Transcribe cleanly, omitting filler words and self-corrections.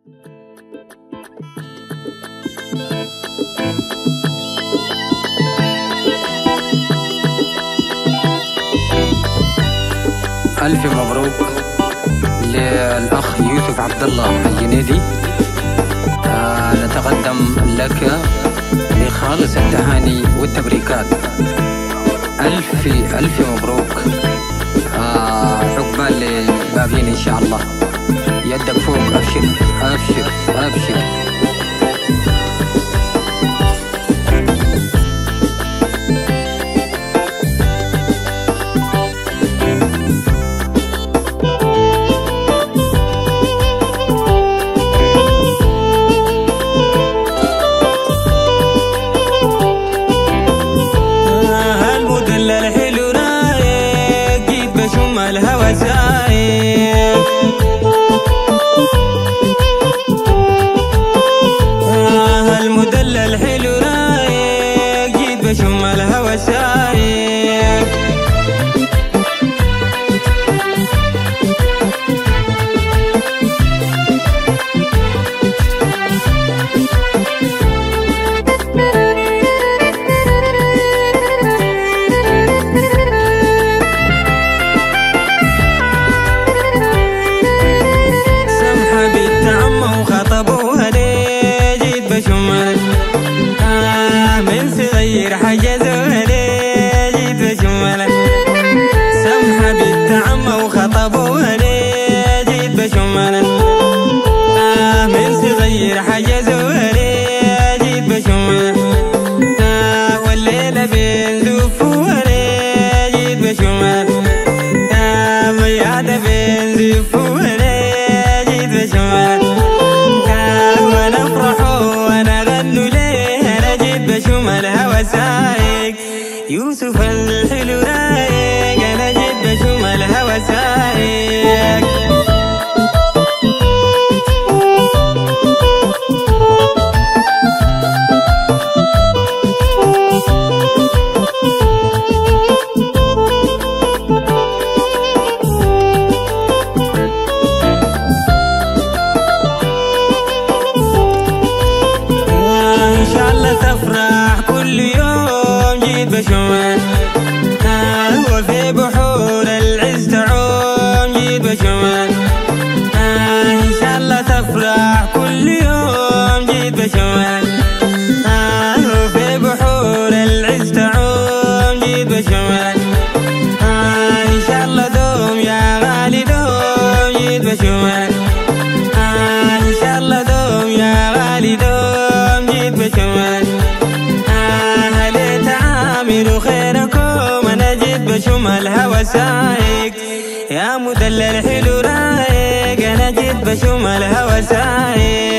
ألف مبروك للأخ يوسف عبد الله الجنيدي. نتقدم لك بخالص التهاني والتبريكات. ألف مبروك. عقبال للباقيين إن شاء الله. يدك فوق. أبشر أبشر أبشر. الهوى سايق المدلل حلو رايق جيت بشم الهوى سايق من صغير حجزوها لي جيت بشملك سمحة بالتعمى وخطبوها لي جيت بشملك من صغير حجزوها لي جيت بشملك والليلة بين زفوها لي جيت بشملك ميادة بين زفوها لي جيت بشملك بشم الهوى سايق يوسف الحلو رايق أنا جيت بشم الهوى سايق إن شاء الله تفرح كل يوم جيت بشمال وفي بحور العز تعوم جيت بشمال إن شاء الله تفرح كل يوم جيت بشمال وفي بحور العز تعوم جيت بشمال إن شاء الله دوم يا غالي دوم جيت بشمال إن شاء الله دوم يا غالي دوم جيت بشمال أهلي تعاملوا خيركم أنا جيت بشم الهوى سايق يا مدلل حلو رايق أنا جيت بشم الهوى سايق